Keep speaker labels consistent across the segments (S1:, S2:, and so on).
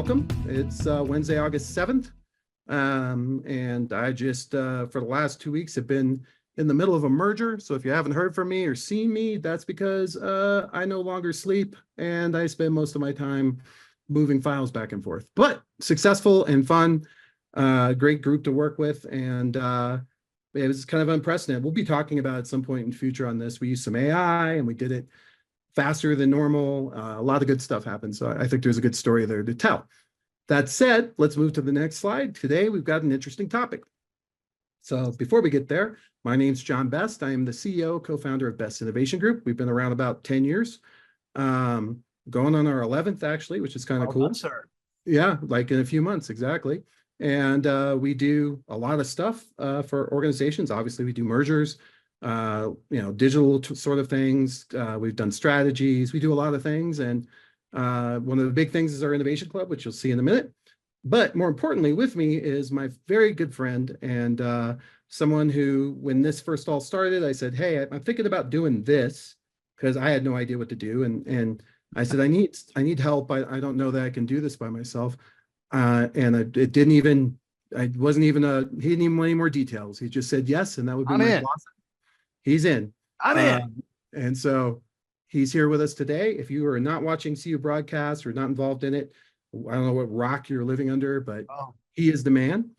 S1: welcome. It's Wednesday, August 7th. And I just, for the last 2 weeks, have been in the middle of a merger. So if you haven't heard from me or seen me, that's because I no longer sleep and I spend most of my time moving files back and forth. But successful and fun, great group to work with. And it was kind of unprecedented. We'll be talking about at some point in the future on this. We used some AI and we did it faster than normal. A lot of good stuff happened. So I think there's a good story there to tell. That said, let's move to the next slide. Today, we've got an interesting topic. So before we get there, my name's John Best. I am the CEO, co-founder of Best Innovation Group. We've been around about 10 years, going on our 11th, actually, which is kind of cool.
S2: Done, sir.
S1: Yeah, like in a few months, exactly. And we do a lot of stuff for organizations. Obviously, we do mergers, digital sort of things. We've done strategies. We do a lot of things. And one of the big things is our Innovation Club, which you'll see in a minute. But more importantly, with me is my very good friend and someone who, when this first all started, I said, hey, I'm thinking about doing this because I had no idea what to do. And I said, I need help. I don't know that I can do this by myself. It didn't even, he didn't even want any more details. He just said yes. And that would be my boss. He's in.
S2: I'm in.
S1: And so he's here with us today. If you are not watching CU broadcast or not involved in it, I don't know what rock you're living under, but he is the man.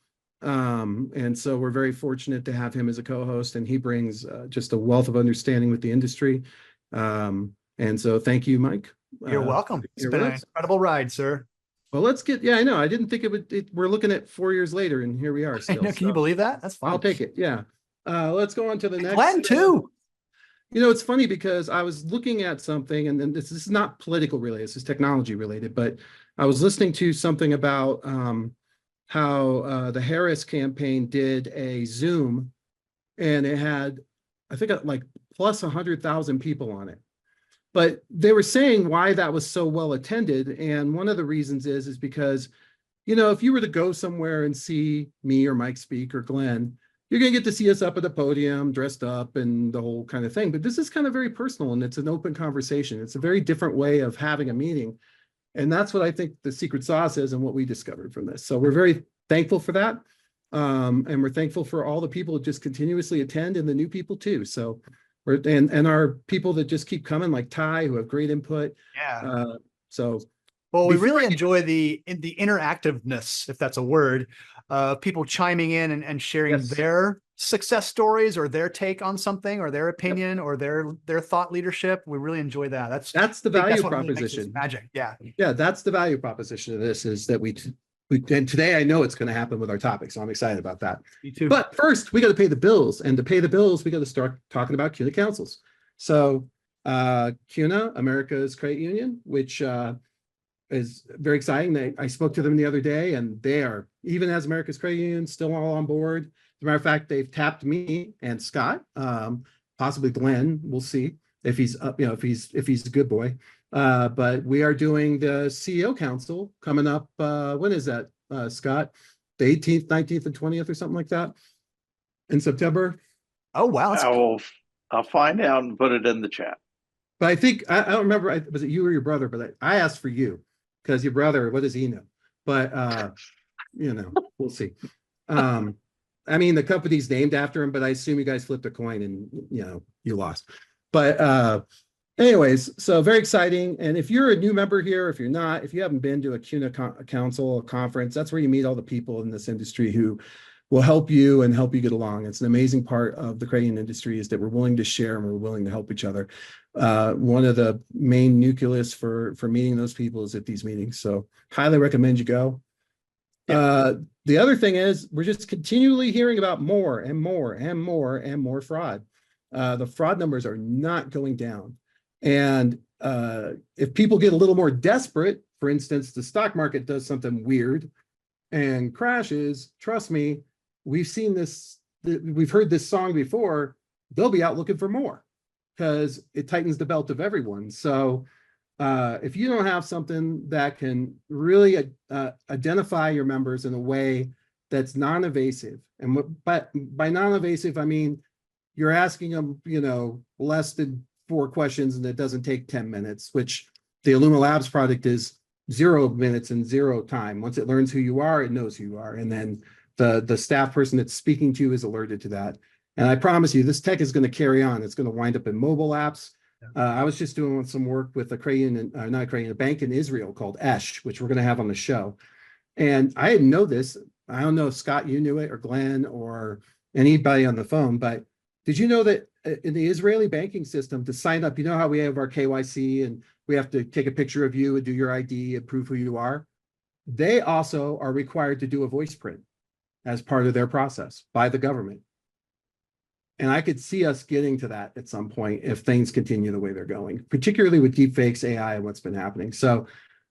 S1: And so we're very fortunate to have him as a co-host, and he brings just a wealth of understanding with the industry. And so thank you, Mike.
S2: You're welcome. It's been an incredible ride, sir.
S1: Well, let's get, I know. I didn't think it would, we're looking at 4 years later and here we are still.
S2: Can you believe that? That's fine.
S1: I'll take it. Yeah. Let's go on to the next.
S2: Glenn too.
S1: It's funny because I was looking at something, and then this is not political related, this is technology related, but I was listening to something about how the Harris campaign did a Zoom, and it had, I think, like plus 100,000 people on it. But they were saying why that was so well attended, and one of the reasons is because, if you were to go somewhere and see me or Mike speak or Glenn, you're going to get to see us up at the podium, dressed up and the whole kind of thing. But this is kind of very personal, and it's an open conversation. It's a very different way of having a meeting. And that's what I think the secret sauce is and what we discovered from this. So we're very thankful for that. And we're thankful for all the people who just continuously attend and the new people too. So and our people that just keep coming, like Ty, who have great input.
S2: Yeah.
S1: Well,
S2: we really enjoy the interactiveness, if that's a word, people chiming in and sharing their success stories or their take on something or their opinion or their thought leadership. We really enjoy that. That's the value proposition. Really magic. Yeah.
S1: Yeah. That's the value proposition of this, is that and today I know it's going to happen with our topic. So I'm excited about that.
S2: Me too.
S1: But first we got to pay the bills, and to pay the bills, we got to start talking about CUNA councils. So CUNA, America's Credit Union, which is very exciting. I spoke to them the other day, and they are, even as America's Credit Union, still all on board. As a matter of fact, they've tapped me and Scott, possibly Glenn. We'll see if he's up, if he's a good boy. But we are doing the CEO Council coming up. When is that, Scott? The 18th, 19th, and 20th, or something like that, in September.
S2: Oh wow!
S3: I'll find out and put it in the chat.
S1: But I think I don't remember. Was it you or your brother? But I asked for you, because your brother, what does he know? But we'll see. I mean, the company's named after him, but I assume you guys flipped a coin and you lost. But anyways, so very exciting. And if you're a new member here, if you haven't been to a CUNA council, a conference, that's where you meet all the people in this industry who will help you and help you get along. It's an amazing part of the credit union industry, is that we're willing to share and we're willing to help each other. One of the main nucleus for meeting those people is at these meetings. So highly recommend you go. The other thing is, we're just continually hearing about more and more and more and more fraud. The fraud numbers are not going down. And if people get a little more desperate, for instance, the stock market does something weird and crashes, trust me, we've seen this, we've heard this song before, they'll be out looking for more, because it tightens the belt of everyone. So if you don't have something that can really identify your members in a way that's non-evasive, and but by non-evasive, I mean, you're asking them, less than 4 questions and it doesn't take 10 minutes, which the Illuma Labs product is 0 minutes and 0 time. Once it learns who you are, it knows who you are. And then the staff person that's speaking to you is alerted to that. And I promise you, this tech is going to carry on. It's going to wind up in mobile apps. I was just doing some work with a bank in Israel called Esh, which we're going to have on the show. And I didn't know this. I don't know if Scott, you knew it, or Glenn, or anybody on the phone, but did you know that in the Israeli banking system, to sign up, you know how we have our KYC and we have to take a picture of you and do your ID and prove who you are? They also are required to do a voice print as part of their process by the government. And I could see us getting to that at some point if things continue the way they're going, particularly with deepfakes, AI, and what's been happening. So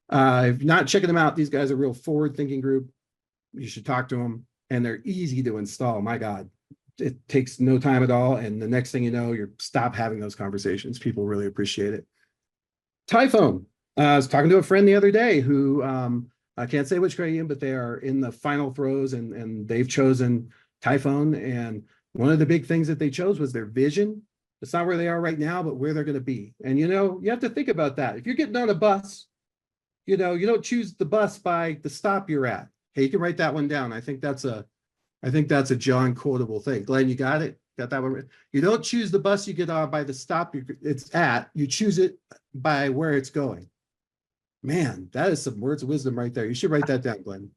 S1: if you're not checking them out, these guys are a real forward-thinking group. You should talk to them, and they're easy to install. My God, it takes no time at all. And the next thing you know, you stop having those conversations. People really appreciate it. Typhone. I was talking to a friend the other day who I can't say which Crayon, but they are in the final throes, and they've chosen Typhone. And one of the big things that they chose was their vision. It's not where they are right now, but where they're going to be. And you have to think about that. If you're getting on a bus, you don't choose the bus by the stop you're at. Hey, you can write that one down. I think that's a John quotable thing. Glenn, you got it? Got that one? You don't choose the bus you get on by the stop it's at. You choose it by where it's going. Man, that is some words of wisdom right there. You should write that down, Glenn.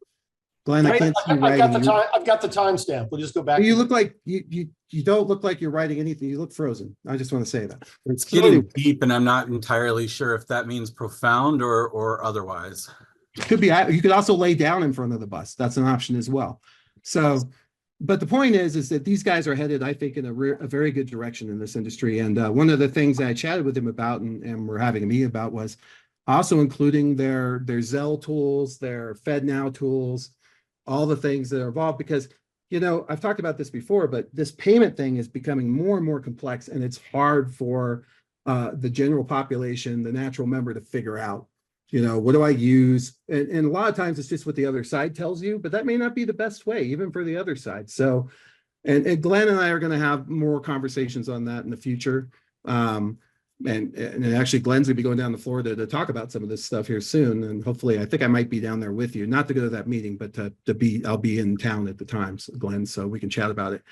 S1: Glenn, I can't see you writing.
S4: I've got the timestamp. We'll just go back.
S1: You look like you don't look like you're writing anything. You look frozen. I just want to say that.
S5: It's getting deep, and I'm not entirely sure if that means profound or otherwise.
S1: Could be. You could also lay down in front of the bus. That's an option as well. So, but the point is that these guys are headed, I think, in a very good direction in this industry. And one of the things I chatted with them about, and we're having a meeting about, was also including their Zelle tools, their FedNow tools, all the things that are involved. Because I've talked about this before, but this payment thing is becoming more and more complex, and it's hard for the general population, the natural member, to figure out. What do I use? And a lot of times it's just what the other side tells you, but that may not be the best way, even for the other side. So, and Glenn and I are going to have more conversations on that in the future. And actually, Glenn's going to be going down to Florida to talk about some of this stuff here soon. And hopefully, I think I might be down there with you, not to go to that meeting, but I'll be in town at the time, Glenn, so we can chat about it.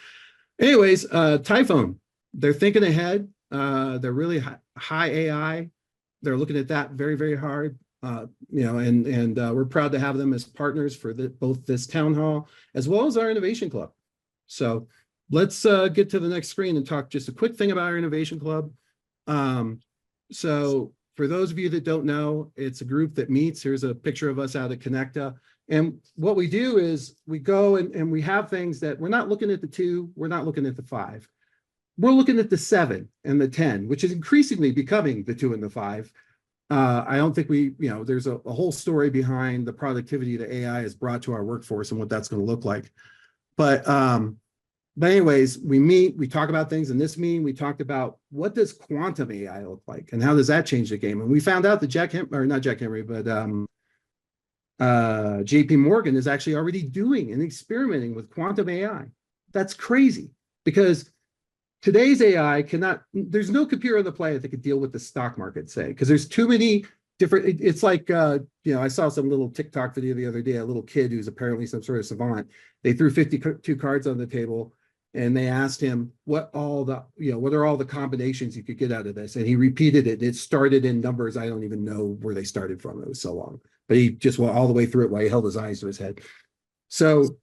S1: Anyways, Typhone, they're thinking ahead. They're really high AI. They're looking at that very, very hard. And we're proud to have them as partners for both this town hall as well as our innovation club. So let's get to the next screen and talk just a quick thing about our innovation club. So for those of you that don't know, it's a group that meets. Here's a picture of us out at Connecta. And what we do is we go and we have things that we're not looking at the 2, we're not looking at the 5. We're looking at the 7 and the 10, which is increasingly becoming the 2 and the 5. I don't think there's a whole story behind the productivity that AI has brought to our workforce and what that's going to look like. But anyways, we meet, we talk about things. In this meeting, we talked about what does quantum AI look like and how does that change the game? And we found out that JP Morgan is actually already doing and experimenting with quantum AI. That's crazy, because today's AI there's no computer on the planet that could deal with the stock market, say, because there's too many different, it's like, I saw some little TikTok video the other day, a little kid who's apparently some sort of savant. They threw 52 cards on the table and they asked him what are all the combinations you could get out of this? And he repeated it. It started in numbers. I don't even know where they started from. It was so long, but he just went all the way through it while he held his eyes to his head. So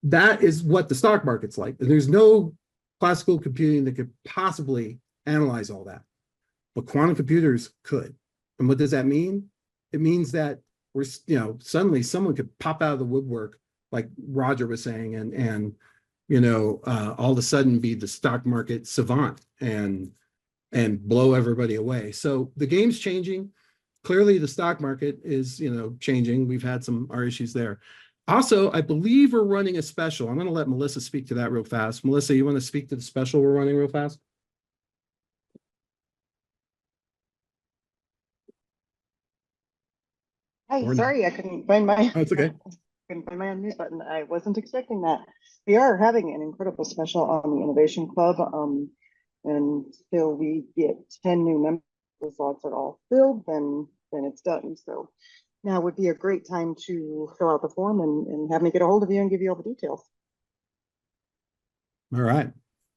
S1: that is what the stock market's like. And there's no classical computing that could possibly analyze all that, but quantum computers could. And what does that mean? It means that suddenly someone could pop out of the woodwork, like Roger was saying, and all of a sudden be the stock market savant and blow everybody away. So the game's changing. Clearly the stock market is, changing. We've had our issues there. Also, I believe we're running a special. I'm going to let Melissa speak to that real fast. Melissa, you want to speak to the special we're running real fast?
S6: Hi, sorry, I couldn't find my.
S1: Oh, it's okay.
S6: Couldn't find my unmute button. I wasn't expecting that. We are having an incredible special on the Innovation Club. Until we get 10 new members, the slots are all filled, then it's done. So now would be a great time to fill out the form and have me get a hold of you and give you all the details.
S1: All right.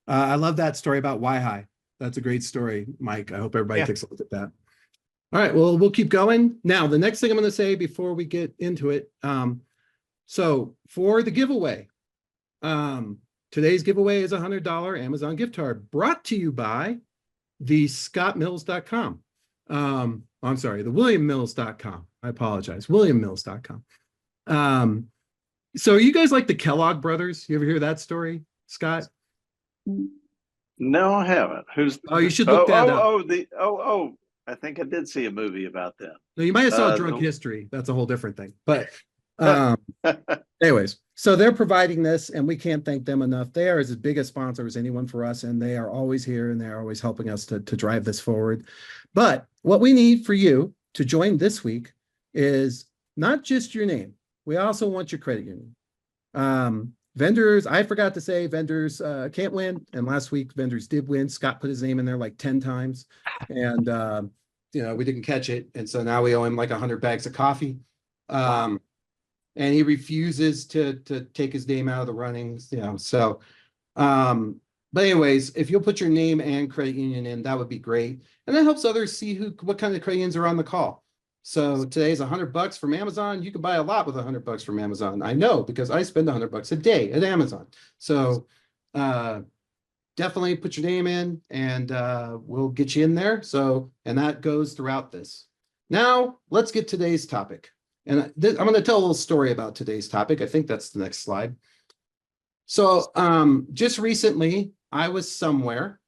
S1: I love that story about High. That's a great story, Mike. I hope everybody
S2: Yeah.
S1: takes a look at that. All right, well, we'll keep going. Now, the next thing I'm going to say before we get into it. So for the giveaway, today's giveaway is a $100 Amazon gift card brought to you by the scottmills.com. I'm sorry, the williammills.com. I apologize, williammills.com. So are you guys like the Kellogg brothers? You ever hear that story, Scott?
S3: No, I haven't. Who's?
S1: Oh, you should look that up.
S3: I think I did see a movie about them.
S1: No, you might have saw Drunk
S3: the-
S1: History. That's a whole different thing. But anyways, so they're providing this and we can't thank them enough. They are as big a sponsor as anyone for us, and they are always here and they're always helping us to drive this forward. But what we need for you to join this week is not just your name. We also want your credit union. Vendors, I forgot to say vendors can't win. And last week vendors did win. Scott put his name in there like 10 times. And we didn't catch it. And so now we owe him like 100 bags of coffee. And he refuses to take his name out of the runnings, so but anyways, if you'll put your name and credit union in, that would be great. And that helps others see what kind of credit unions are on the call. So today's $100 from Amazon. You can buy a lot with $100 from Amazon. I know because I spend $100 a day at Amazon. So definitely put your name in and we'll get you in there. So, and that goes throughout this. Now let's get today's topic. And I'm going to tell a little story about today's topic. I think that's the next slide. So just recently I was somewhere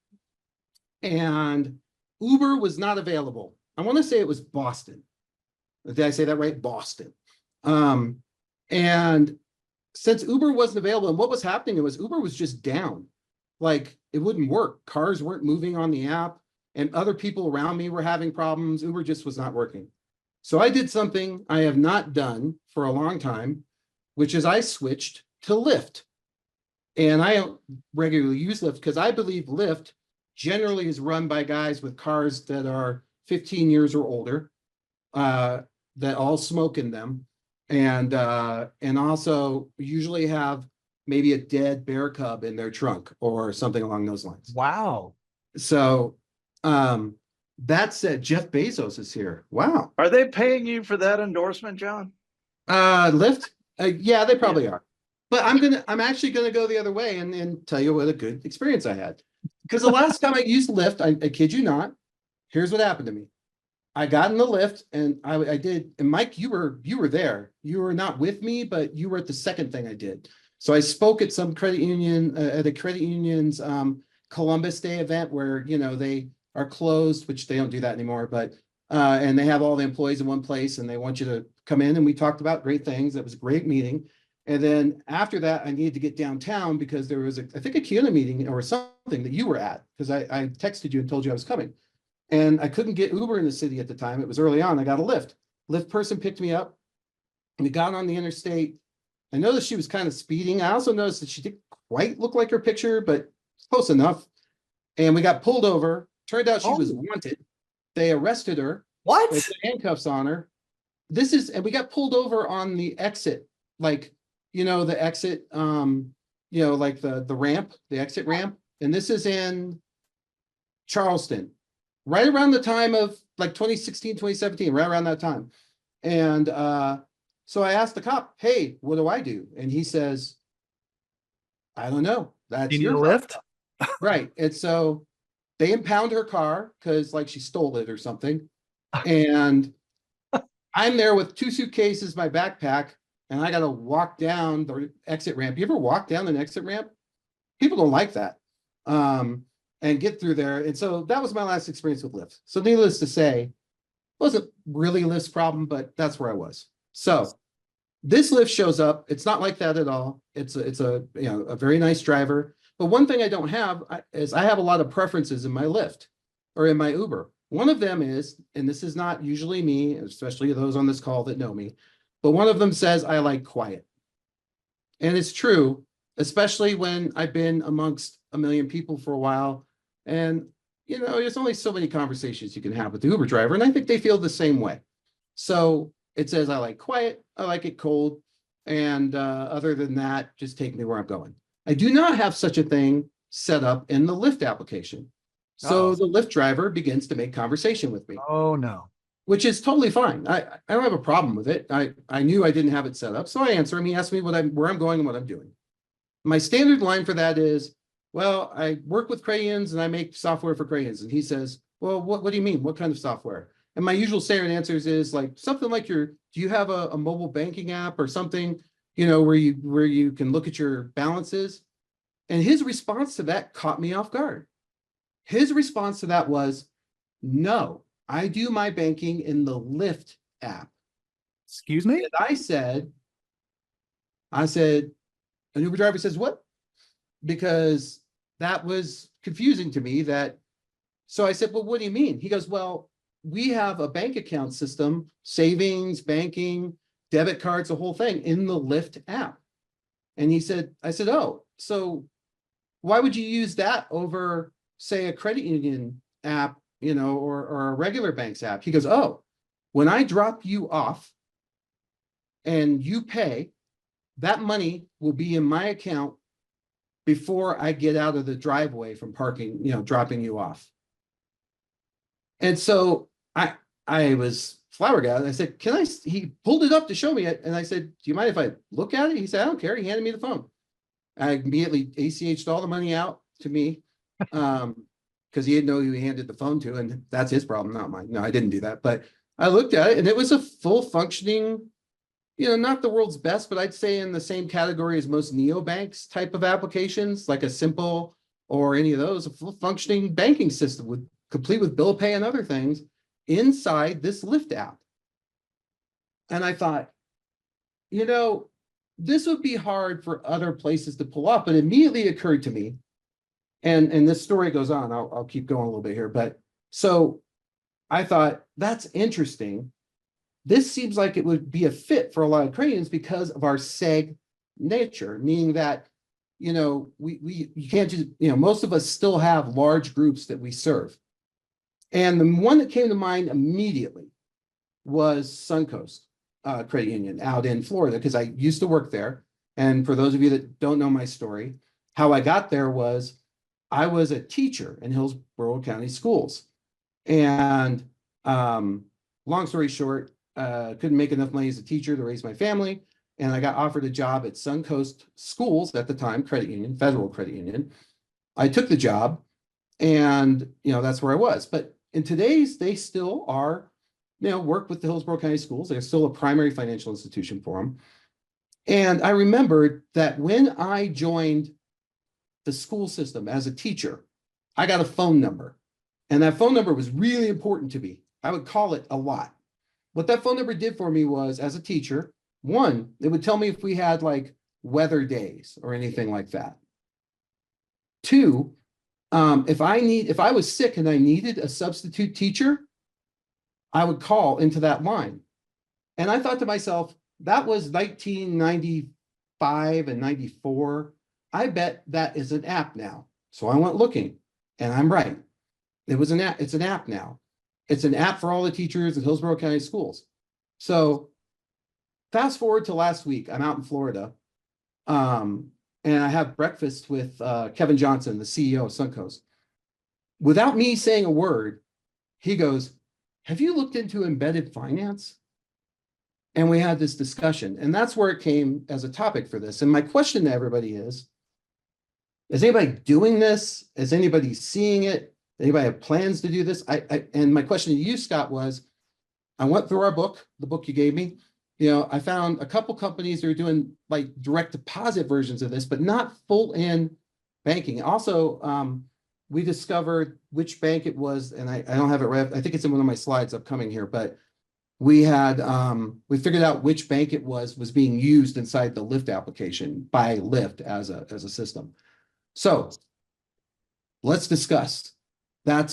S1: and Uber was not available. I want to say it was Boston. Did I say that right? Boston. And since Uber wasn't available, and what was happening was Uber was just down. Like it wouldn't work. Cars weren't moving on the app and other people around me were having problems. Uber just was not working. So I did something I have not done for a long time, which is I switched to Lyft. And I don't regularly use Lyft because I believe Lyft generally is run by guys with cars that are 15 years or older, that all smoke in them, and also usually have maybe a dead bear cub in their trunk or something along those lines.
S2: Wow.
S1: So that said, Jeff Bezos is here. Wow.
S3: Are they paying you for that endorsement, John?
S1: Lyft? Yeah, they probably are. But I'm actually gonna go the other way and tell you what a good experience I had. Because the last time I used Lyft, I kid you not, here's what happened to me. I got in the Lyft and I did, and Mike, you were there. You were not with me, but you were at the second thing I did. So I spoke at some credit union, at a credit union's Columbus Day event where, they are closed, which they don't do that anymore, but and they have all the employees in one place and they want you to come in, and we talked about great things. It was a great meeting. And then after that, I needed to get downtown because there was I think a Kiona meeting or something that you were at, because I texted you and told you I was coming. And I couldn't get Uber in the city at the time. It was early on. I got a Lyft. Lyft person picked me up. We got on the interstate. I noticed she was kind of speeding. I also noticed that she didn't quite look like her picture, but close enough. And we got pulled over. Turned out she was wanted. They arrested her.
S2: What?
S1: They put handcuffs on her. And we got pulled over on the exit, like, the exit, like the ramp, the exit ramp. And this is in Charleston, right around the time of like 2016, 2017, right around that time. And so I asked the cop, hey, what do I do? And he says, I don't know. That's
S2: You need a
S1: your
S2: lift?
S1: right. And so they impound her car because like she stole it or something. And I'm there with 2 suitcases, my backpack, and I got to walk down the exit ramp. You ever walk down an exit ramp? People don't like that. And get through there. And so that was my last experience with Lyft. So needless to say, it wasn't really Lyft's problem, but that's where I was. So this Lyft shows up. It's not like that at all. It's a very nice driver. But one thing I don't have is I have a lot of preferences in my Lyft or in my Uber. One of them is, and this is not usually me, especially those on this call that know me, but one of them says I like quiet. And it's true, especially when I've been amongst a million people for a while. And, there's only so many conversations you can have with the Uber driver. And I think they feel the same way. So It says I like quiet, I like it cold. And other than that, just take me where I'm going. I do not have such a thing set up in the Lyft application. So
S2: Uh-oh.
S1: the Lyft driver begins to make conversation with me,
S2: Oh, no.
S1: which is totally fine. I don't have a problem with it. I knew I didn't have it set up. So I answer him. He asked me where I'm going and what I'm doing. My standard line for that is, well, I work with crayons and I make software for crayons. And he says, well, what do you mean? What kind of software? And my usual standard answers is like something like do you have a mobile banking app or something, where you can look at your balances? And his response to that caught me off guard. His response to that was, no, I do my banking in the Lyft app.
S2: Excuse me?
S1: And I said, an Uber driver says, what? Because that was confusing to me so I said, well, what do you mean? He goes, well, we have a bank account system, savings, banking, debit cards, the whole thing in the Lyft app. And I said, oh, so why would you use that over, say, a credit union app, or a regular bank's app? He goes, oh, when I drop you off and you pay, that money will be in my account before I get out of the driveway from parking, dropping you off. And so I was flabbergasted. I said, he pulled it up to show me it. And I said, do you mind if I look at it? He said, I don't care. He handed me the phone. I immediately ACH'd all the money out to me because he didn't know who he handed the phone to. And that's his problem, not mine. No, I didn't do that. But I looked at it and it was a full functioning, not the world's best, but I'd say in the same category as most neobanks type of applications, like a Simple or any of those, a full functioning banking system complete with bill pay and other things inside this Lyft app. And I thought, this would be hard for other places to pull off, but immediately occurred to me, and this story goes on, I'll keep going a little bit here, but so I thought, that's interesting. This seems like it would be a fit for a lot of crayons because of our seg nature, meaning that, you can't just, most of us still have large groups that we serve. And the one that came to mind immediately was Suncoast Credit Union out in Florida, because I used to work there. And for those of you that don't know my story, how I got there was I was a teacher in Hillsborough County Schools. And long story short, couldn't make enough money as a teacher to raise my family. And I got offered a job at Suncoast Schools at the time, credit union, federal credit union. I took the job and, that's where I was. But in today's, they still are, work with the Hillsborough County Schools. They're still a primary financial institution for them. And I remembered that when I joined the school system as a teacher, I got a phone number. And that phone number was really important to me. I would call it a lot. What that phone number did for me was, as a teacher, one, it would tell me if we had like weather days or anything like that. Two, if I was sick and I needed a substitute teacher, I would call into that line. And I thought to myself, that was 1995 and 94. I bet that is an app now. So I went looking, and I'm right. It was an app. It's an app now. It's an app for all the teachers at Hillsborough County Schools. So fast forward to last week, I'm out in Florida, and I have breakfast with Kevin Johnson, the CEO of Suncoast. Without me saying a word, he goes, have you looked into embedded finance? And we had this discussion, and that's where it came as a topic for this. And my question to everybody is anybody doing this? Is anybody seeing it? Anybody have plans to do this? And my question to you, Scott, was, I went through our book, the book you gave me. I found a couple companies that are doing like direct deposit versions of this, but not full in banking. Also, we discovered which bank it was, and I don't have it right. I think it's in one of my slides upcoming here, but we figured out which bank it was being used inside the Lyft application by Lyft as a system. So let's discuss. That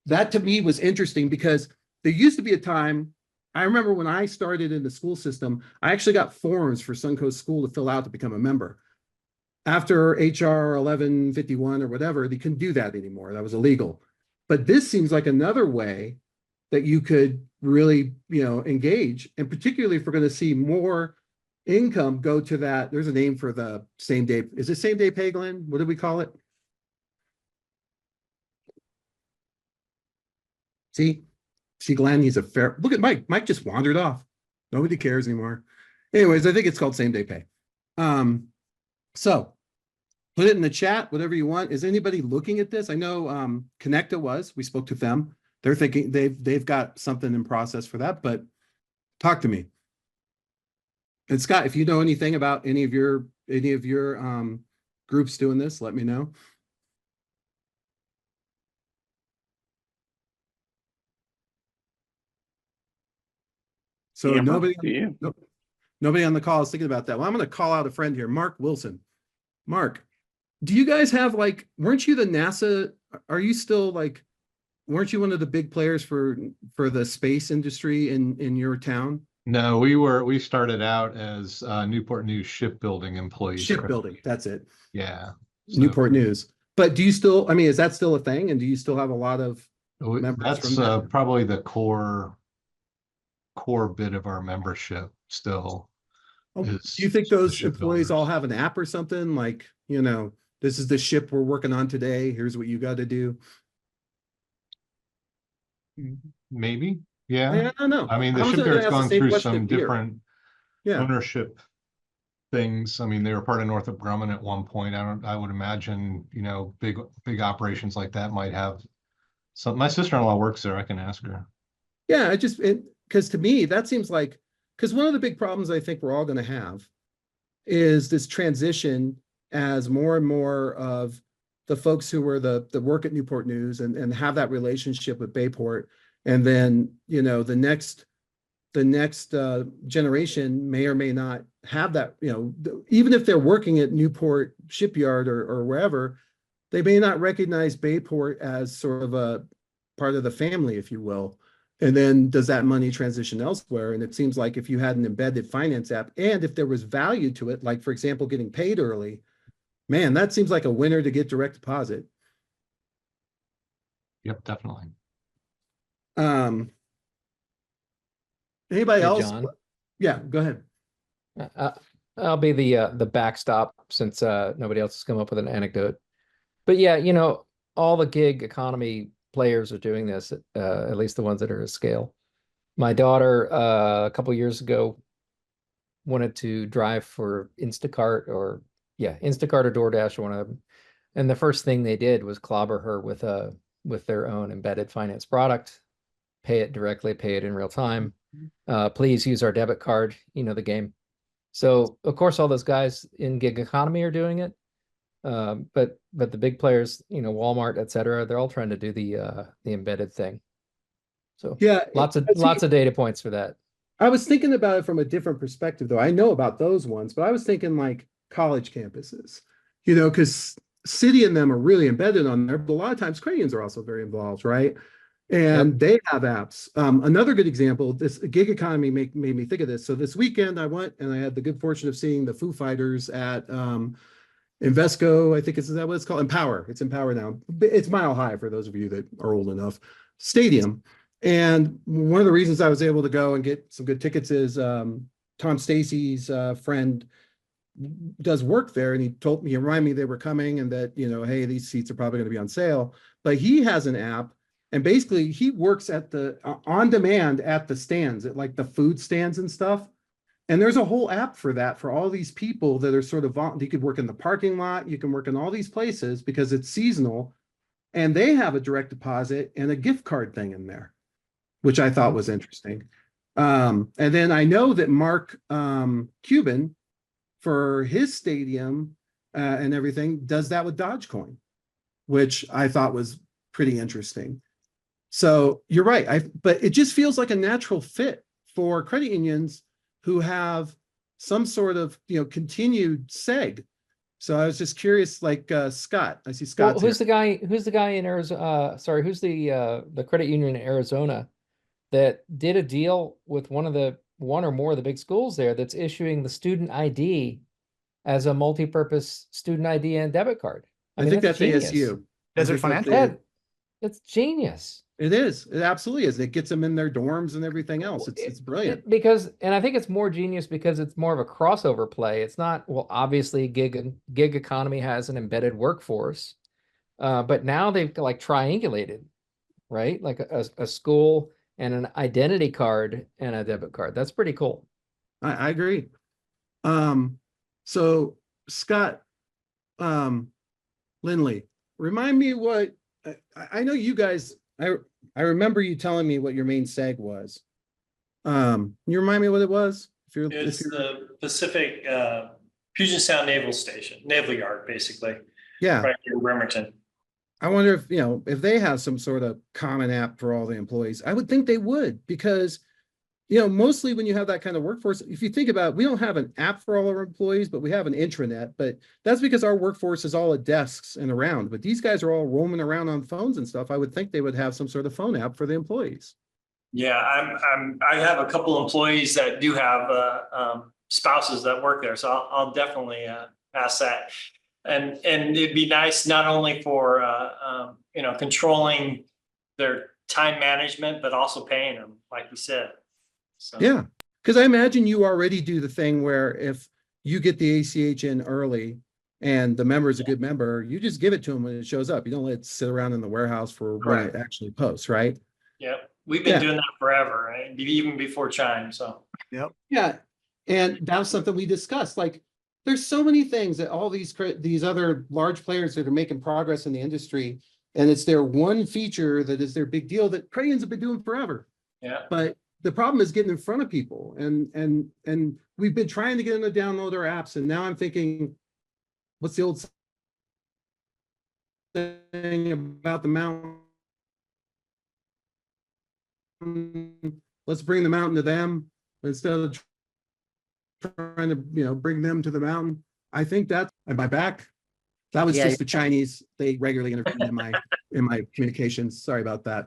S1: to me was interesting because there used to be a time, I remember when I started in the school system, I actually got forms for Suncoast School to fill out to become a member. After HR 1151 or whatever, they couldn't do that anymore. That was illegal. But this seems like another way that you could really, engage. And particularly if we're going to see more income go to that, there's a name for the same day. Is it same day pay, Glenn? What do we call it? See, Glenn, he's a fair, look at Mike. Mike just wandered off. Nobody cares anymore. Anyways, I think it's called same day pay. So put it in the chat, whatever you want. Is anybody looking at this? I know Connecta was, we spoke to them. They're thinking they've got something in process for that, but talk to me. And Scott, if you know anything about any of your groups doing this, let me know. So
S3: Yeah,
S1: nobody,
S3: do you?
S1: nobody on the call is thinking about that. Well, I'm going to call out a friend here, Mark Wilson. Mark, do you guys have weren't you the NASA? Are you still weren't you one of the big players for the space industry in your town?
S7: No, we started out as Newport News shipbuilding employees.
S1: Shipbuilding, that's it.
S7: Yeah.
S1: Newport News. But do you still, is that still a thing? And do you still have a lot of members
S7: That's
S1: from that?
S7: probably the core bit of our membership still.
S1: Oh, do
S7: is
S1: you think those
S7: the
S1: employees
S7: shipbuilders.
S1: all have an app or something this is the ship we're working on today. Here's what you got to do.
S7: Maybe. Yeah.
S1: I don't know.
S7: I mean, the
S1: I was gonna
S7: shipyard's
S1: ask the
S7: gone
S1: same
S7: through
S1: question
S7: some
S1: of Beer.
S7: different
S1: Yeah.
S7: ownership things. I mean, they were part of Northrop Grumman at one point. I would imagine, big operations like that might have some. My sister-in-law works there. I can ask her.
S1: Yeah, because to me, that seems because one of the big problems I think we're all going to have is this transition as more and more of the folks who were the work at Newport News and have that relationship with Bayport. And then, the next generation may or may not have that, even if they're working at Newport Shipyard or wherever, they may not recognize Bayport as sort of a part of the family, if you will. And then does that money transition elsewhere? And it seems like if you had an embedded finance app and if there was value to it, like for example, getting paid early, man, that seems like a winner to get direct deposit.
S7: Yep, definitely.
S1: Anybody
S8: Hey,
S1: else?
S8: John.
S1: Yeah, go ahead.
S8: I'll be the backstop since nobody else has come up with an anecdote. But yeah, all the gig economy players are doing this, at least the ones that are at scale. My daughter, a couple years ago, wanted to drive for Instacart or DoorDash or one of them. And the first thing they did was clobber her with their own embedded finance product, pay it directly, pay it in real time. Please use our debit card, the game. So of course, all those guys in gig economy are doing it. But the big players, Walmart, et cetera, they're all trying to do the embedded thing. So
S1: Yeah,
S8: lots of data points for that.
S1: I was thinking about it from a different perspective, though. I know about those ones, but I was thinking college campuses, because City and them are really embedded on there, but a lot of times Cranians are also very involved, right? And they have apps. Another good example, this gig economy made me think of this. So this weekend I went and I had the good fortune of seeing the Foo Fighters at Invesco, I think is that what it's called? Empower. It's Empower now. It's Mile High for those of you that are old enough. Stadium. And one of the reasons I was able to go and get some good tickets is Tom Stacy's friend does work there, and he reminded me they were coming and that, hey, these seats are probably going to be on sale. But he has an app, and basically he works at the on demand at the stands, at the food stands and stuff. And there's a whole app for that, for all these people that are sort of, you could work in the parking lot, you can work in all these places because it's seasonal, and they have a direct deposit and a gift card thing in there, which I thought was interesting. And then I know that Mark Cuban, for his stadium and everything, does that with Dogecoin, which I thought was pretty interesting. So you're right, but it just feels like a natural fit for credit unions who have some sort of continued seg. So I was just curious, Scott. I see Scott.
S8: Well, who's the guy in Arizona? Sorry, who's the credit union in Arizona that did a deal with one or more of the big schools there that's issuing the student ID as a multi-purpose student ID and debit card?
S1: I think that's
S8: genius.
S1: ASU.
S2: Desert
S1: I think that's
S2: Financial?
S8: That's genius.
S1: It is. It absolutely is. It gets them in their dorms and everything else. It's brilliant.
S8: Because, and I think it's more genius because it's more of a crossover play. It's not, well, obviously gig economy has an embedded workforce, but now they've like triangulated, right? Like a school and an identity card and a debit card. That's pretty cool.
S1: I agree. So Scott, Lindley, remind me what, I know you guys, I remember you telling me what your main seg was. Can you remind me what it was?
S9: It's the Pacific Puget Sound Naval Station, Naval Yard, basically,
S1: Yeah,
S9: right here in Bremerton.
S1: I wonder if, if they have some sort of common app for all the employees. I would think they would, because, mostly when you have that kind of workforce, if you think about it, we don't have an app for all our employees, but we have an intranet, but that's because our workforce is all at desks and around, but these guys are all roaming around on phones and stuff. I would think they would have some sort of phone app for the employees.
S9: Yeah, I have a couple employees that do have spouses that work there, so I'll definitely ask that. And it'd be nice not only for controlling their time management, but also paying them, like we said. So.
S1: Yeah, because I imagine you already do the thing where if you get the ACH in early and the member is a good member, you just give it to them when it shows up. You don't let it sit around in the warehouse for when it actually posts, right?
S9: Yep, we've been doing that forever, right? Even before Chime. So.
S2: Yep.
S1: Yeah, and that was something we discussed. Like, there's so many things that all these other large players that are making progress in the industry, and it's their one feature that is their big deal that Crayons have been doing forever.
S9: Yeah.
S1: But the problem is getting in front of people, and we've been trying to get them to download our apps, and now I'm thinking, what's the old thing about the mountain? Let's bring the mountain to them instead of trying to bring them to the mountain. I think that's, am I back? That was just the Chinese. They regularly intervene in my communications. Sorry about that.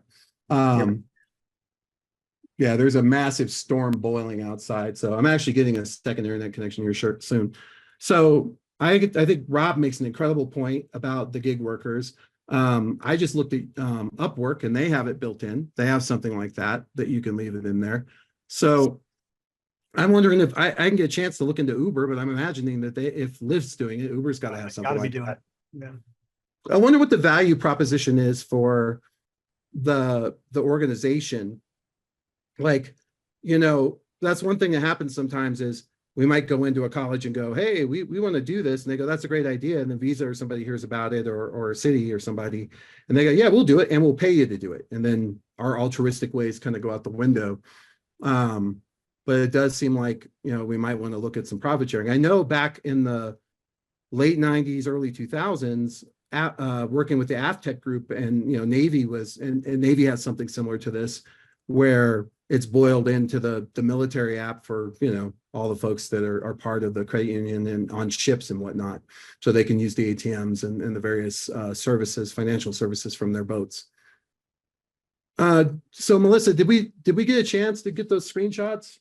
S1: Yeah, there's a massive storm boiling outside, so I'm actually getting a second internet connection here soon. So I think Rob makes an incredible point about the gig workers. I just looked at Upwork, and they have it built in. They have something like that you can leave it in there. So I'm wondering if I can get a chance to look into Uber, but I'm imagining that if Lyft's doing it, Uber's got to have something like that.
S2: Yeah.
S1: I wonder what the value proposition is for the organization. Like, that's one thing that happens sometimes is we might go into a college and go, hey, we want to do this. And they go, that's a great idea. And then Visa or somebody hears about it, or a city or somebody, and they go, yeah, we'll do it. And we'll pay you to do it. And then our altruistic ways kind of go out the window. But it does seem like, we might want to look at some profit sharing. I know back in the late 90s, early 2000s, working with the Aftech group, and, Navy was, and Navy has something similar to this, where it's boiled into the military app for, all the folks that are part of the credit union and on ships and whatnot. So they can use the ATMs and the various services, financial services from their boats. So Melissa, did we get a chance to get those screenshots?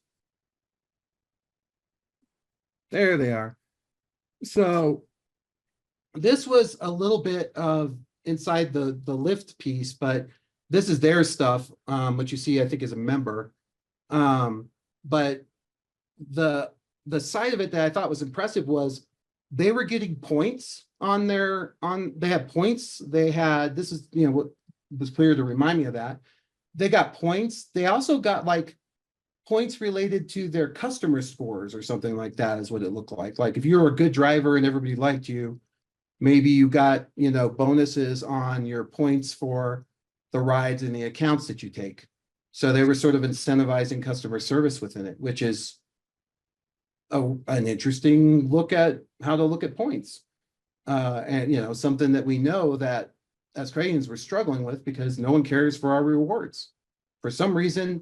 S1: There they are. So this was a little bit of inside the Lyft piece, but this is their stuff, which you see, I think, is a member. But the side of it that I thought was impressive was they were getting points they had points. They had, this is, what was clear to remind me of that. They got points. They also got like points related to their customer scores or something like that is what it looked like. Like if you were a good driver and everybody liked you, maybe you got, bonuses on your points for the rides and the accounts that you take. So they were sort of incentivizing customer service within it, which is an interesting look at how to look at points. And, something that we know that as Crayons we're struggling with because no one cares for our rewards. For some reason,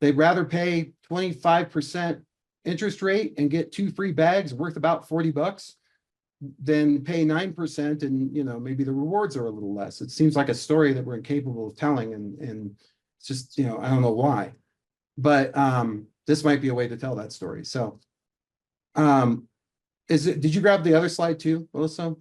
S1: they'd rather pay 25% interest rate and get 2 free bags worth about $40 than pay 9% and, maybe the rewards are a little less. It seems like a story that we're incapable of telling and it's just, I don't know why, but this might be a way to tell that story. So did you grab the other slide too, Melissa?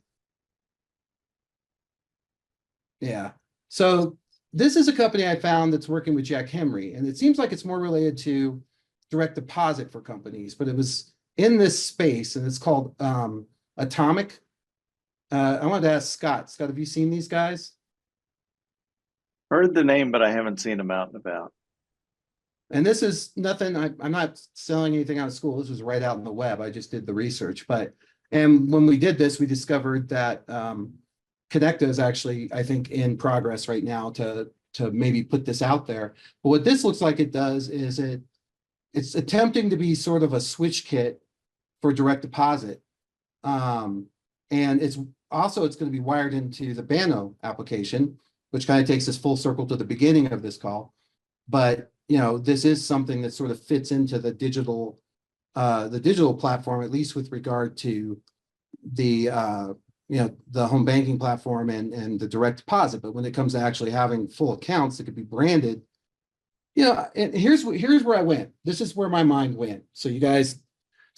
S1: Yeah. So this is a company I found that's working with Jack Henry, and it seems like it's more related to direct deposit for companies, but it was in this space, and it's called Atomic. I wanted to ask Scott. Scott, have you seen these guys?
S3: Heard the name, but I haven't seen them out and about.
S1: And this is nothing, I'm not selling anything out of school. This was right out on the web. I just did the research, and when we did this, we discovered that Connecta is actually, I think, in progress right now to maybe put this out there. But what this looks like it does is it's attempting to be sort of a switch kit for direct deposit. And it's going to be wired into the Banno application, which kind of takes us full circle to the beginning of this call. But this is something that sort of fits into the digital platform, at least with regard to the home banking platform and the direct deposit. But when it comes to actually having full accounts that could be branded, and here's where I went. This is where my mind went. So you guys,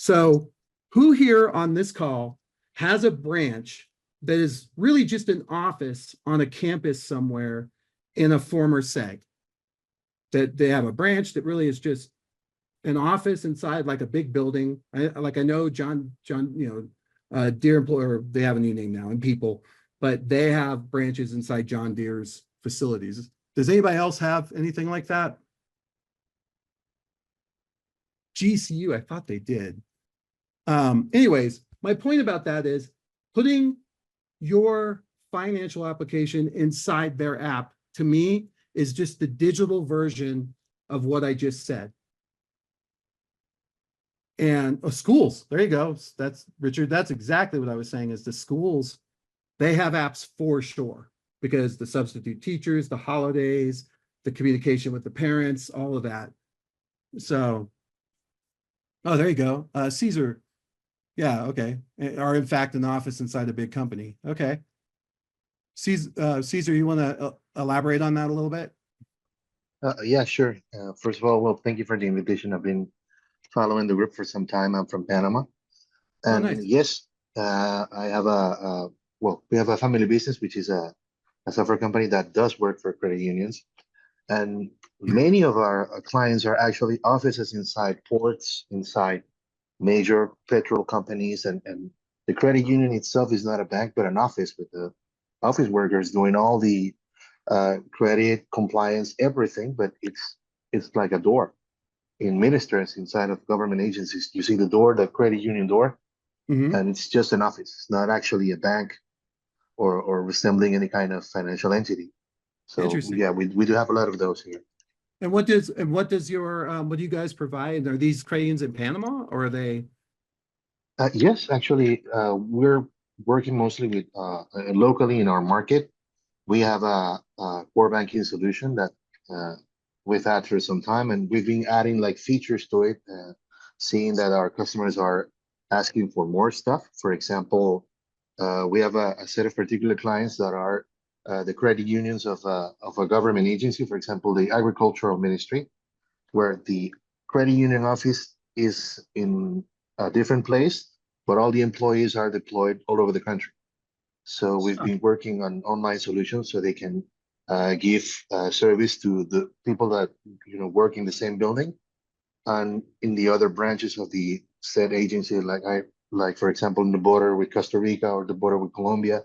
S1: who here on this call has a branch that is really just an office on a campus somewhere in a former SEG? That they have a branch that really is just an office inside like a big building. I know John, Deere Employer, they have a new name now, and People, but they have branches inside John Deere's facilities. Does anybody else have anything like that? GCU, I thought they did. Anyways, my point about that is putting your financial application inside their app, to me, is just the digital version of what I just said. And schools, there you go. That's Richard. That's exactly what I was saying, is the schools, they have apps for sure, because the substitute teachers, the holidays, the communication with the parents, all of that. So, oh, there you go. Caesar. Yeah, okay. Are in fact an office inside a big company. Okay. Caesar, you want to elaborate on that a little bit?
S10: Yeah, sure. First of all, well, thank you for the invitation. I've been following the group for some time. I'm from Panama. And
S1: nice.
S10: yes, I have we have a family business, which is a software company that does work for credit unions. And many of our clients are actually offices inside ports, inside major petrol companies. And the credit union itself is not a bank, but an office with the office workers doing all the credit compliance, everything, but it's like a door. In ministers inside of government agencies, you see the door, the credit union door, and it's just an office. It's not actually a bank or resembling any kind of financial entity. So yeah, we do have a lot of those here.
S1: And what does your what do you guys provide? Are these credit unions in Panama, or are they?
S10: Yes, actually, we're working mostly with locally in our market. We have a core banking solution that we've had for some time, and we've been adding like features to it, seeing that our customers are asking for more stuff. For example, we have a set of particular clients that are the credit unions of a government agency, for example, the Agricultural Ministry, where the credit union office is in a different place, but all the employees are deployed all over the country. So we've been working on online solutions so they can give service to the people that work in the same building and in the other branches of the said agency, like for example in the border with Costa Rica or the border with Colombia.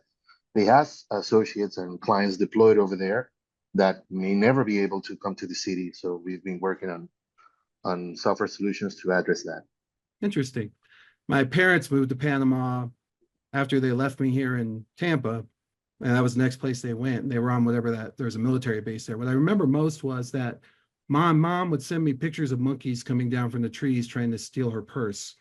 S10: They have associates and clients deployed over there that may never be able to come to the city. So we've been working on software solutions to address that.
S1: Interesting. My parents moved to Panama after they left me here in Tampa, and that was the next place they went. They were on there's a military base there. What I remember most was that mom would send me pictures of monkeys coming down from the trees trying to steal her purse.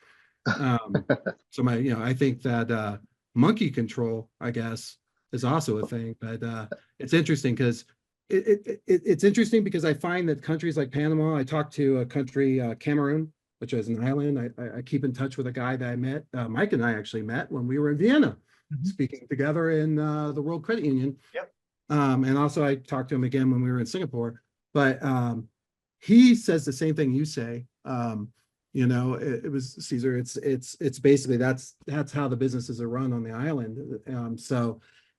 S1: So I think that monkey control, I guess, is also a thing. But it's interesting because it's interesting because I find that countries like Panama, I talked to a country, Cameroon, which is an island. I keep in touch with a guy that I met, Mike and I actually met when we were in Vienna, speaking together in the World Credit Union.
S2: Yep.
S1: And also I talked to him again when we were in Singapore. But he says the same thing you say. It was Caesar. It's basically that's how the businesses are run on the island.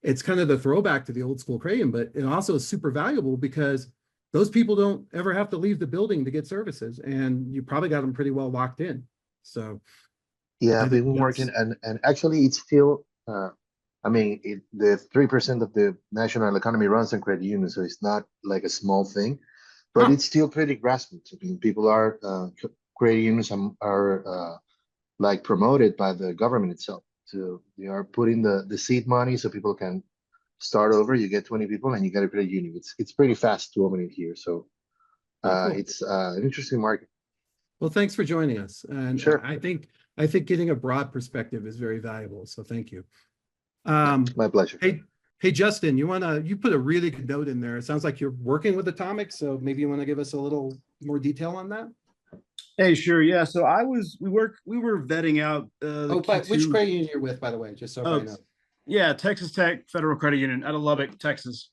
S1: it's kind of the throwback to the old school Crayon, but it also is super valuable because those people don't ever have to leave the building to get services, and you probably got them pretty well locked in. So
S10: Yeah,
S1: I
S10: I've
S1: think
S10: been working
S1: that's-
S10: and actually it's still, I mean, the 3% of the national economy runs on credit union, so it's not like a small thing, but
S1: Huh.
S10: it's still pretty grassroots. I mean, people are, credit unions are like promoted by the government itself. So they are putting the seed money so people can start over. You get 20 people and you get a credit union. It's pretty fast to open it here. So
S1: Oh, cool.
S10: it's an interesting market.
S1: Well, thanks for joining us. And
S10: Sure.
S1: I think getting a broad perspective is very valuable. So thank you.
S10: My pleasure.
S1: Hey, Justin, you put a really good note in there. It sounds like you're working with Atomic, so maybe you want to give us a little more detail on that?
S11: Hey, sure. Yeah. So we were vetting out,
S1: Oh, but which
S11: Q2
S1: credit union you're with, by the way, just so
S11: Oh,
S1: I know.
S11: Yeah, Texas Tech Federal Credit Union out of Lubbock, Texas.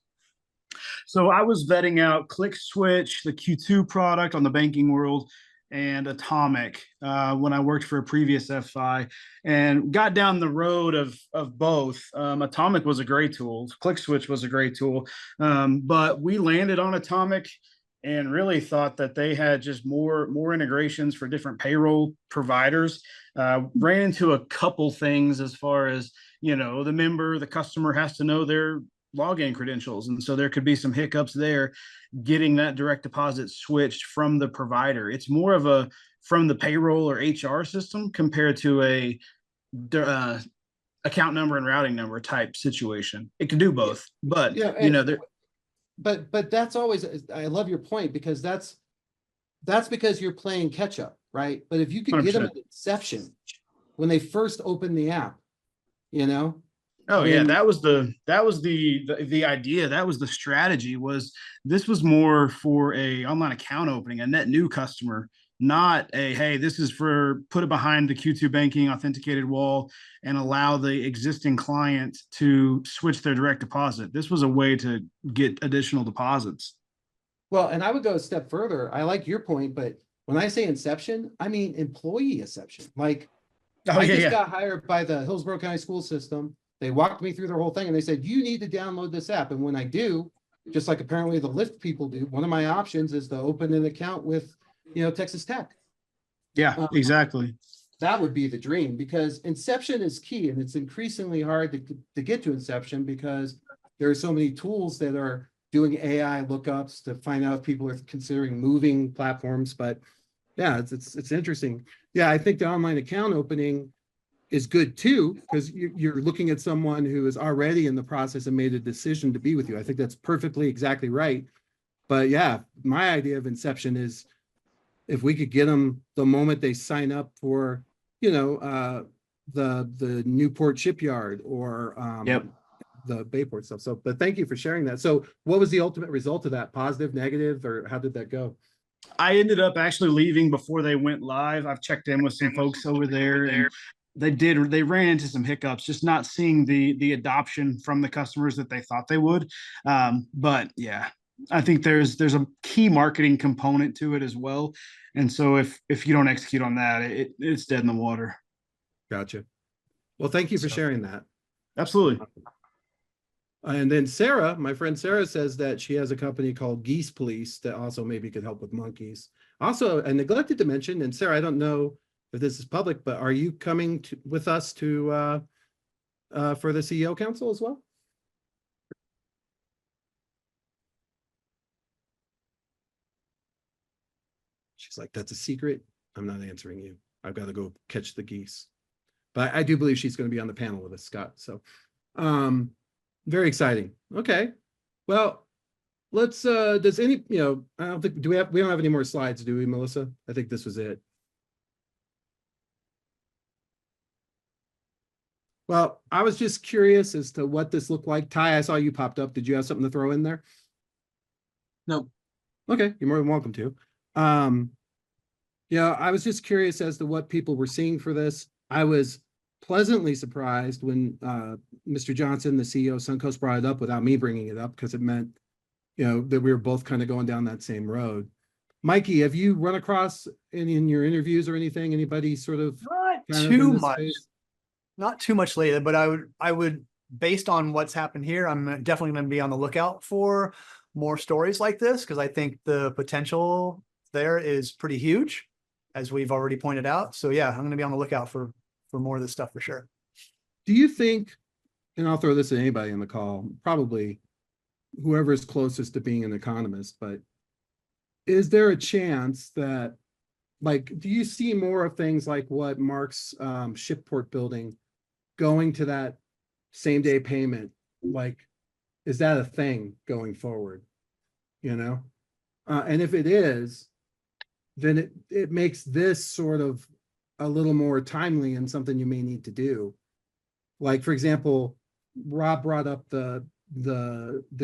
S11: So I was vetting out ClickSwitch, the Q2 product on the banking world, and Atomic when I worked for a previous FI, and got down the road of both. Atomic was a great tool. ClickSwitch was a great tool, but we landed on Atomic and really thought that they had just more integrations for different payroll providers. Ran into a couple things as far as, the customer has to know their login credentials. And so there could be some hiccups there getting that direct deposit switched from the provider. It's more of a from the payroll or HR system compared to a account number and routing number type situation. It can do both, but
S1: Yeah, but that's always, I love your point, because that's because you're playing catch up, right? But if you could get them
S11: 100%.
S1: at inception, when they first open the app,
S11: Oh yeah,
S1: And-
S11: that was the idea. That was the strategy. This was more for a online account opening, a net new customer, not a hey, this is for put it behind the Q2 banking authenticated wall and allow the existing client to switch their direct deposit. This was a way to get additional deposits.
S1: Well, and I would go a step further. I like your point, but when I say inception, I mean employee inception. Like
S11: Oh
S1: I
S11: yeah,
S1: just
S11: yeah.
S1: got hired by the Hillsborough County School System. They walked me through their whole thing and they said, you need to download this app. And when I do, just like apparently the Lyft people do, one of my options is to open an account with, Texas Tech.
S11: Yeah, exactly.
S1: That would be the dream, because inception is key, and it's increasingly hard to get to inception because there are so many tools that are doing AI lookups to find out if people are considering moving platforms. But yeah, it's interesting. Yeah, I think the online account opening is good too, because you're looking at someone who is already in the process and made a decision to be with you. I think that's perfectly exactly right. But yeah, my idea of inception is if we could get them the moment they sign up for, the Newport shipyard or
S11: Yep.
S1: the Bayport stuff. So, but thank you for sharing that. So what was the ultimate result of that? Positive, negative, or how did that go?
S11: I ended up actually leaving before they went live. I've checked in with some folks over there, and they ran into some hiccups, just not seeing the adoption from the customers that they thought they would. But yeah, I think there's a key marketing component to it as well. And so if you don't execute on that, it's dead in the water.
S1: Gotcha. Well, thank you for
S11: So-
S1: sharing that.
S11: Absolutely.
S1: And then Sarah, my friend Sarah, says that she has a company called Geese Police that also maybe could help with monkeys. Also, I neglected to mention, and Sarah, I don't know if this is public, but are you coming with us to for the CEO Council as well? She's like, that's a secret. I'm not answering you. I've got to go catch the geese. But I do believe she's going to be on the panel with us, Scott. So very exciting. Okay. Well, let's does any, I don't think we don't have any more slides, do we, Melissa? I think this was it. Well, I was just curious as to what this looked like. Ty, I saw you popped up. Did you have something to throw in there?
S5: No.
S1: Okay, you're more than welcome to. I was just curious as to what people were seeing for this. I was pleasantly surprised when Mr. Johnson, the CEO of Suncoast, brought it up without me bringing it up, because it meant, that we were both kind of going down that same road. Mikey, have you run across any in your interviews or anything? Anybody sort of
S2: Not
S1: kind of in
S2: too
S1: this
S2: much.
S1: space?
S2: Not too much later, but I would based on what's happened here, I'm definitely going to be on the lookout for more stories like this because I think the potential there is pretty huge, as we've already pointed out. So yeah, I'm going to be on the lookout for more of this stuff for sure.
S1: Do you think, and I'll throw this at anybody on the call, probably whoever is closest to being an economist, but is there a chance that, like, do you see more of things like what Mark's Shipport building going to that same day payment? Like, is that a thing going forward? You know? And if it is, then it makes this sort of a little more timely and something you may need to do. Like, for example, Rob brought up the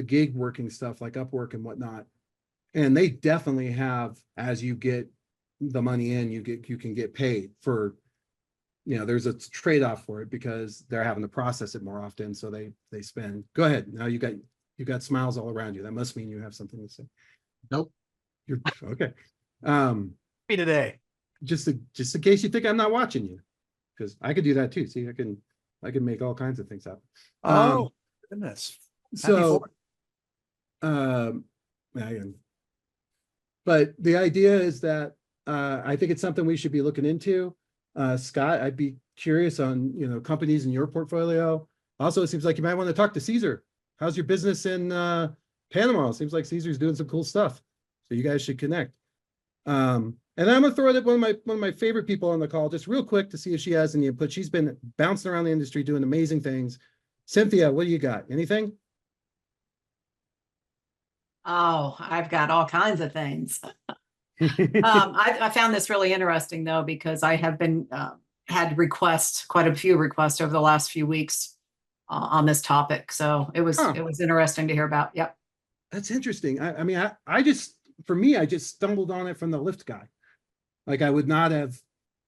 S1: gig working stuff like Upwork and whatnot. And they definitely have, as you get the money in, you can get paid for, you know, there's a trade-off for it because they're having to process it more often. So they spend. Go ahead. Now you got smiles all around you. That must mean you have something to say.
S5: Nope.
S1: You're okay.
S2: Me today.
S1: Just in case you think I'm not watching you, because I could do that too. See, I can make all kinds of things up.
S2: Oh goodness.
S1: So, but the idea is that I think it's something we should be looking into. Scott, I'd be curious on, you know, companies in your portfolio. Also, it seems like you might want to talk to Caesar. How's your business in Panama? It seems like Caesar's doing some cool stuff. So you guys should connect. And I'm gonna throw it at one of my favorite people on the call, just real quick to see if she has any input. She's been bouncing around the industry doing amazing things. Cynthia, what do you got? Anything?
S12: Oh, I've got all kinds of things. I found this really interesting though, because I have been had requests, quite a few requests over the last few weeks on this topic. So it was interesting to hear about. Yep.
S1: That's interesting. I mean, I just, for me, I just stumbled on it from the Lyft guy. Like I would not have,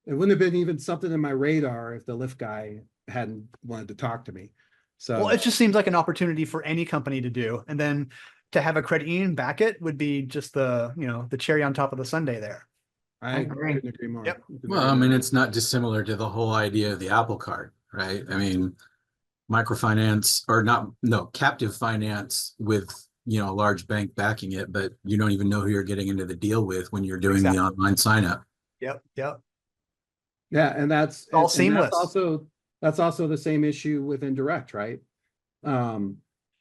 S1: it wouldn't have been even something in my radar if the Lyft guy hadn't wanted to talk to me. So
S2: Well, it just seems like an opportunity for any company to do. And then to have a credit union back it would be just the, you know, the cherry on top of the sundae there.
S1: I
S12: agree.
S1: couldn't agree more.
S2: Yep.
S5: Well, I mean, it's not dissimilar to the whole idea of the Apple Card, right? I mean, microfinance or not, no, captive finance with, you know, a large bank backing it, but you don't even know who you're getting into the deal with when you're doing the online sign up.
S2: Yep. Yep.
S1: Yeah, and that's
S2: all
S1: and
S2: seamless.
S1: That's also the same issue with indirect, right?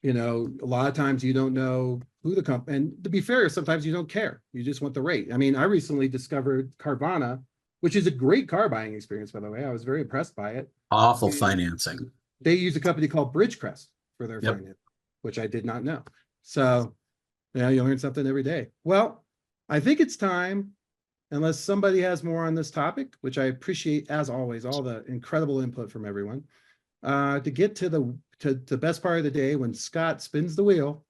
S1: You know, a lot of times you don't know who the company, and to be fair, sometimes you don't care. You just want the rate. I mean, I recently discovered Carvana, which is a great car buying experience, by the way. I was very impressed by it.
S5: Awful financing.
S1: They use a company called Bridgecrest for their finance, which I did not know. So, yeah, you learn something every day. Well, I think it's time, unless somebody has more on this topic, which I appreciate as always, all the incredible input from everyone, to get to the best part of the day when Scott spins the wheel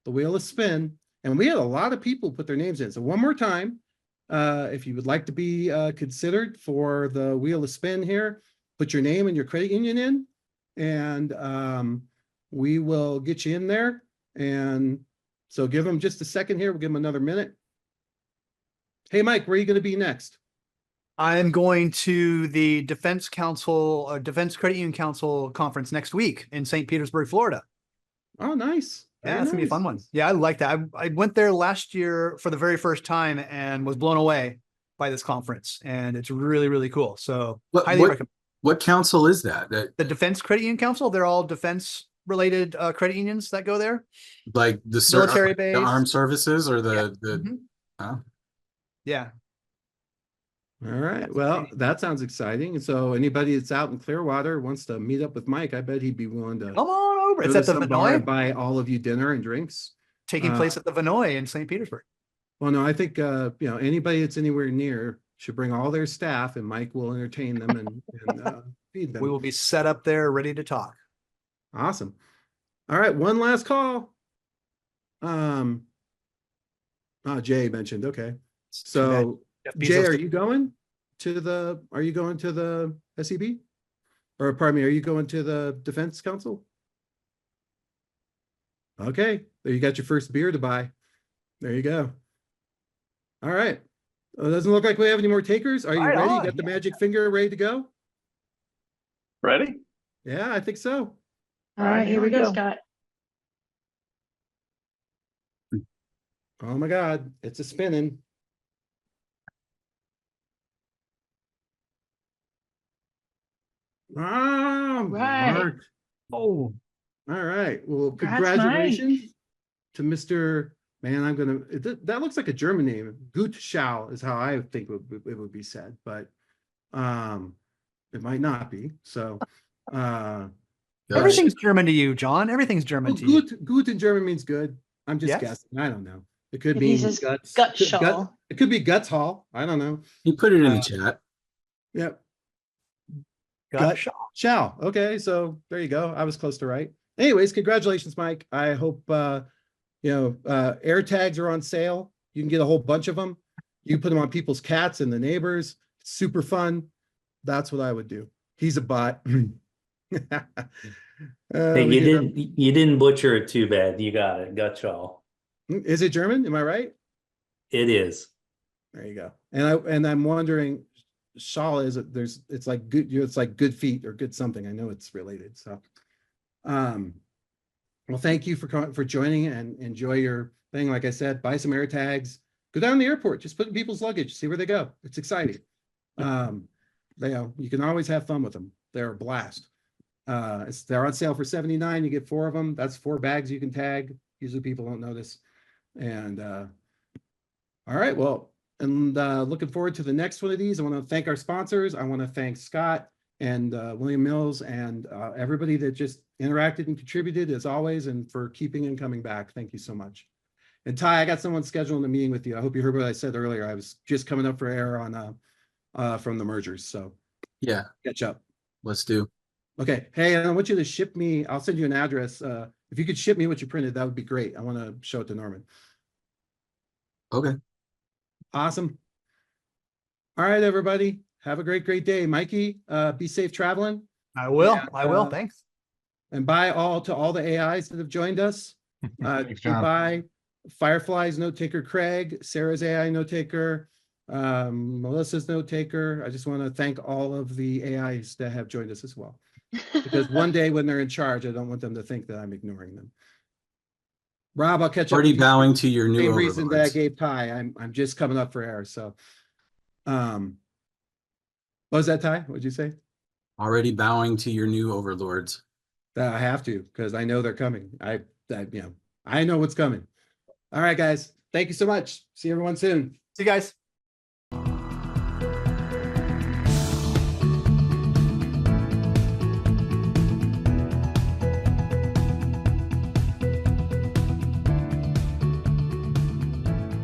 S1: is spin. And we had a lot of people put their names in. So one more time, if you would like to be considered for the wheel of spin here, put your name and your credit union in, and we will get you in there. And so give them just a second here. We'll give them another minute. Hey, Mike, where are you going to be next?
S2: I'm going to the Defense Credit Union Council conference next week in St. Petersburg, Florida.
S1: Oh, nice.
S2: Yeah, it's gonna be a fun one. Yeah, I like that. I went there last year for the very first time and was blown away by this conference, and it's really, really cool. So highly recommend.
S5: What council is that?
S2: The Defense Credit Union Council. They're all defense related credit unions that go there.
S5: Like the
S2: military base,
S5: the armed services, or the
S2: yeah.
S1: All right. Well, that sounds exciting. And so anybody that's out in Clearwater wants to meet up with Mike, I bet he'd be willing to
S2: come on over.
S1: go
S2: It's
S1: to
S2: at the
S1: some bar and
S2: Vinoy,
S1: buy all of you dinner and drinks.
S2: taking place at the Vinoy in St. Petersburg.
S1: Well, no, I think you know, anybody that's anywhere near should bring all their staff, and Mike will entertain them and feed them.
S2: We will be set up there ready to talk.
S1: Awesome. All right, one last call. Jay mentioned, okay. So Jay, are you going to the SEB? Or pardon me, are you going to the Defense Council? Okay, there you got your first beer to buy. There you go. All right. It doesn't look like we have any more takers. Are you
S2: Right
S1: ready?
S2: on,
S1: You got the
S2: yeah.
S1: magic finger ready to go?
S3: Ready?
S1: Yeah, I think so.
S13: All right, here we go, Scott.
S1: Oh my God, it's a spinning. Ah,
S13: Right.
S1: Mark.
S2: Oh,
S1: All right. Well,
S13: Congrats, Mike.
S1: congratulations to Mr. Man, that looks like a German name. Gutschau is how I think it would be said, but it might not be. So
S2: everything's German to you, John. Everything's German
S1: well,
S2: to you.
S1: gut in German means good. I'm just
S2: Yes.
S1: guessing. I don't know. It could
S13: It
S1: be
S13: means
S1: guts.
S13: Gutschau.
S1: It could be guts hall. I don't know.
S5: You put it in the chat.
S1: Yep.
S2: Gutschau.
S1: Shall. Okay, so there you go. I was close to right. Anyways, congratulations, Mike. I hope air tags are on sale. You can get a whole bunch of them. You can put them on people's cats and the neighbors. Super fun. That's what I would do. He's a bot.
S14: Hey, you didn't butcher it too bad. You got it. Gutschall.
S1: Is it German? Am I right?
S14: It is.
S1: There you go. And I'm wondering, Shaw it's like good, it's like good feet or good something. I know it's related. So well, thank you for joining and enjoy your thing. Like I said, buy some air tags, go down to the airport, just put in people's luggage, see where they go. It's exciting. You can always have fun with them. They're a blast. They're on sale for $79. You get 4 of them. That's 4 bags you can tag. Usually people don't notice. And all right, well, and looking forward to the next one of these. I want to thank our sponsors. I want to thank Scott and William Mills and everybody that just interacted and contributed as always, and for keeping and coming back. Thank you so much. And Ty, I got someone scheduling a meeting with you. I hope you heard what I said earlier. I was just coming up for air on from the mergers. So
S5: Yeah,
S1: catch up.
S5: let's do.
S1: Okay. Hey, I want you to ship me. I'll send you an address. If you could ship me what you printed, that would be great. I want to show it to Norman.
S5: Okay.
S1: Awesome. All right, everybody. Have a great day. Mikey, be safe traveling.
S2: I will.
S1: And,
S2: I will. Thanks.
S1: And bye to all the AIs that have joined us.
S7: Thanks, John.
S1: Goodbye. Firefly's note taker Craig, Sarah's AI note taker, Melissa's note taker. I just want to thank all of the AIs that have joined us as well. Because one day when they're in charge, I don't want them to think that I'm ignoring them. Rob, I'll catch up.
S5: Already
S1: with you.
S5: bowing to your new
S1: Same reason that I
S5: overlords.
S1: gave Ty. I'm just coming up for air. So what was that, Ty? What'd you say?
S5: Already bowing to your new overlords.
S1: I have to, because I know they're coming. I know what's coming. All right, guys. Thank you so much. See everyone soon.
S2: See you guys.